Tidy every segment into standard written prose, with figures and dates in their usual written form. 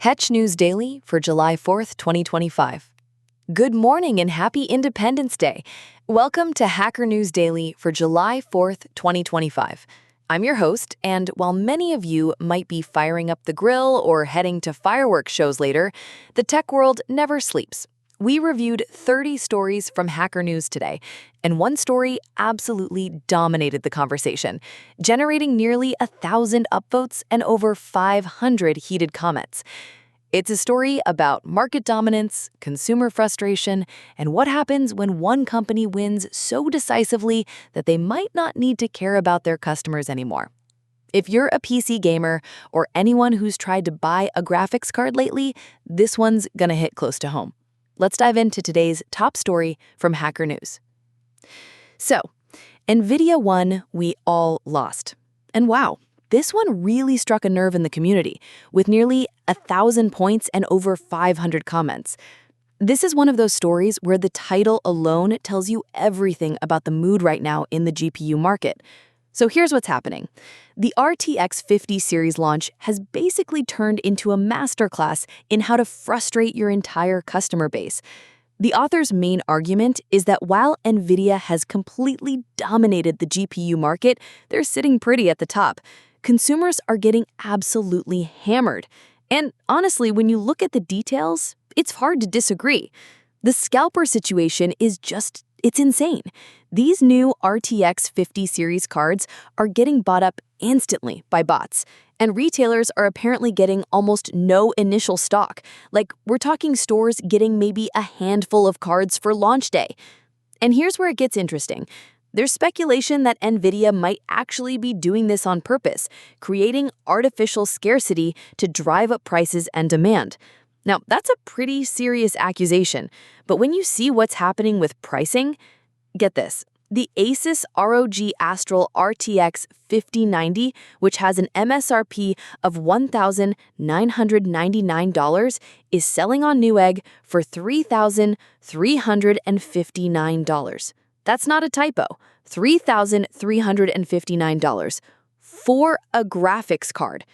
Hetch News Daily for July 4th, 2025. Good morning and happy Independence Day. Welcome to Hacker News Daily for July 4th, 2025. I'm your host, and while many of you might be firing up the grill or heading to fireworks shows later, the tech world never sleeps. We reviewed 30 stories from Hacker News today, and one story absolutely dominated the conversation, generating nearly 1,000 upvotes and over 500 heated comments. It's a story about market dominance, consumer frustration, and what happens when one company wins so decisively that they might not need to care about their customers anymore. If you're a PC gamer or anyone who's tried to buy a graphics card lately, this one's gonna hit close to home. Let's dive into today's top story from Hacker News. So, Nvidia won, we all lost. And wow, this one really struck a nerve in the community, with nearly 1,000 points and over 500 comments. This is one of those stories where the title alone tells you everything about the mood right now in the GPU market. So here's what's happening. The RTX 50 series launch has basically turned into a masterclass in how to frustrate your entire customer base. The author's main argument is that while Nvidia has completely dominated the GPU market, they're sitting pretty at the top. Consumers are getting absolutely hammered. And honestly, when you look at the details, it's hard to disagree. The scalper situation is it's insane. These new RTX 50 series cards are getting bought up instantly by bots, and retailers are apparently getting almost no initial stock. Like, we're talking stores getting maybe a handful of cards for launch day. And here's where it gets interesting. There's speculation that Nvidia might actually be doing this on purpose, creating artificial scarcity to drive up prices and demand. Now, that's a pretty serious accusation, but when you see what's happening with pricing, get this. The Asus ROG Astral RTX 5090, which has an MSRP of $1,999, is selling on Newegg for $3,359. That's not a typo. $3,359 for a graphics card.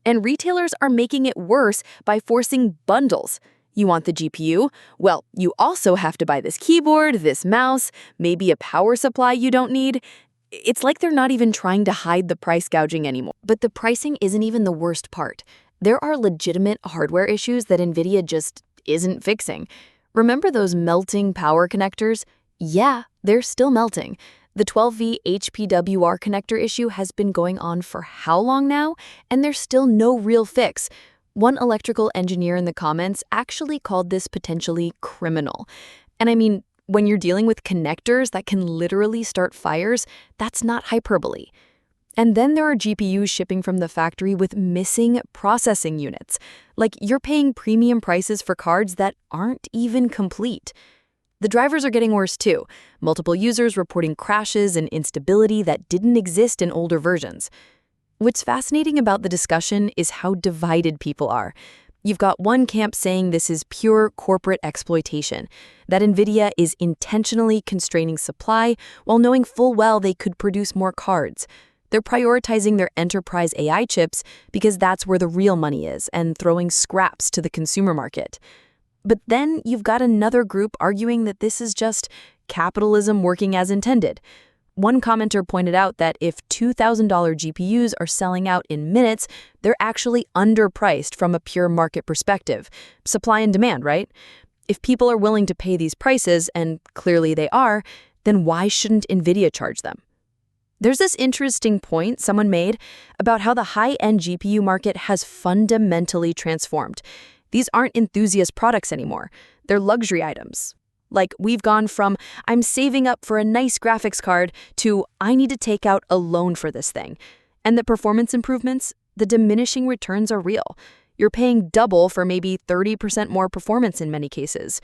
And retailers are making it worse by forcing bundles. You want the GPU? Well, you also have to buy this keyboard, this mouse, maybe a power supply you don't need. It's like they're not even trying to hide the price gouging anymore. But the pricing isn't even the worst part. There are legitimate hardware issues that Nvidia just isn't fixing. Remember those melting power connectors? Yeah, they're still melting. The 12V HPWR connector issue has been going on for how long now? And there's still no real fix. One electrical engineer in the comments actually called this potentially criminal. And I mean, when you're dealing with connectors that can literally start fires, that's not hyperbole. And then there are GPUs shipping from the factory with missing processing units. Like, you're paying premium prices for cards that aren't even complete. The drivers are getting worse too. Multiple users reporting crashes and instability that didn't exist in older versions. What's fascinating about the discussion is how divided people are. You've got one camp saying this is pure corporate exploitation, that Nvidia is intentionally constraining supply while knowing full well they could produce more cards. They're prioritizing their enterprise AI chips because that's where the real money is, and throwing scraps to the consumer market. But then you've got another group arguing that this is just capitalism working as intended. One commenter pointed out that if $2,000 GPUs are selling out in minutes, they're actually underpriced from a pure market perspective. Supply and demand, right? If people are willing to pay these prices, and clearly they are, then why shouldn't Nvidia charge them? There's this interesting point someone made about how the high-end GPU market has fundamentally transformed. These aren't enthusiast products anymore. They're luxury items. Like, we've gone from, I'm saving up for a nice graphics card, to, I need to take out a loan for this thing. And the performance improvements, the diminishing returns are real. You're paying double for maybe 30% more performance in many cases.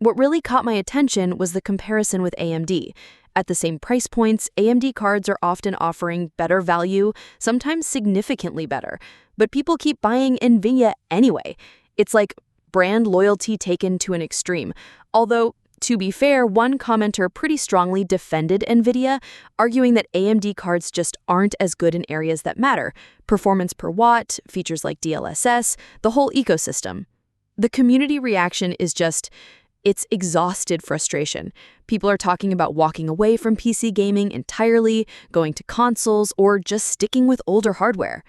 What really caught my attention was the comparison with AMD. At the same price points, AMD cards are often offering better value, sometimes significantly better. But people keep buying Nvidia anyway. It's like brand loyalty taken to an extreme. Although, To be fair, one commenter pretty strongly defended Nvidia, arguing that AMD cards just aren't as good in areas that matter: performance per watt, features like DLSS, the whole ecosystem. The community reaction is just, it's exhausted frustration. People are talking about walking away from PC gaming entirely, going to consoles, or just sticking with older hardware.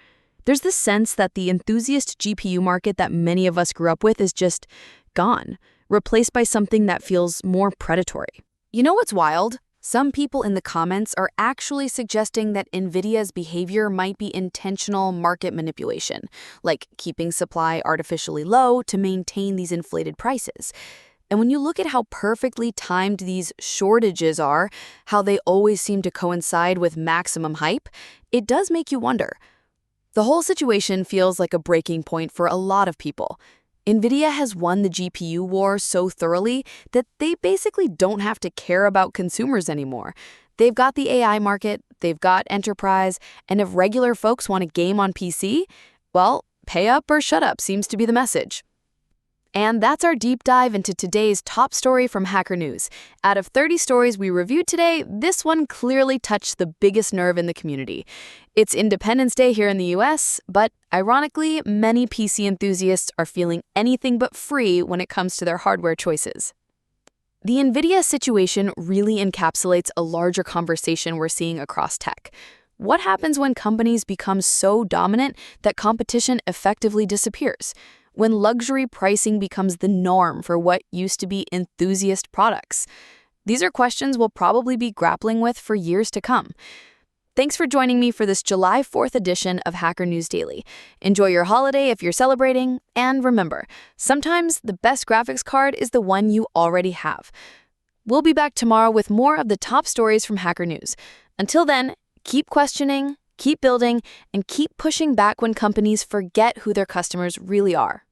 There's this sense that the enthusiast GPU market that many of us grew up with is just gone, replaced by something that feels more predatory. You know what's wild? Some people in the comments are actually suggesting that Nvidia's behavior might be intentional market manipulation, like keeping supply artificially low to maintain these inflated prices. And when you look at how perfectly timed these shortages are, how they always seem to coincide with maximum hype, it does make you wonder. The whole situation feels like a breaking point for a lot of people. Nvidia has won the GPU war so thoroughly that they basically don't have to care about consumers anymore. They've got the AI market, they've got enterprise, and if regular folks want to game on PC, well, pay up or shut up seems to be the message. And that's our deep dive into today's top story from Hacker News. Out of 30 stories we reviewed today, this one clearly touched the biggest nerve in the community. It's Independence Day here in the US, but ironically, many PC enthusiasts are feeling anything but free when it comes to their hardware choices. The Nvidia situation really encapsulates a larger conversation we're seeing across tech. What happens when companies become so dominant that competition effectively disappears? When luxury pricing becomes the norm for what used to be enthusiast products? These are questions we'll probably be grappling with for years to come. Thanks for joining me for this July 4th edition of Hacker News Daily. Enjoy your holiday if you're celebrating, and remember, sometimes the best graphics card is the one you already have. We'll be back tomorrow with more of the top stories from Hacker News. Until then, keep questioning, keep building, and keep pushing back when companies forget who their customers really are.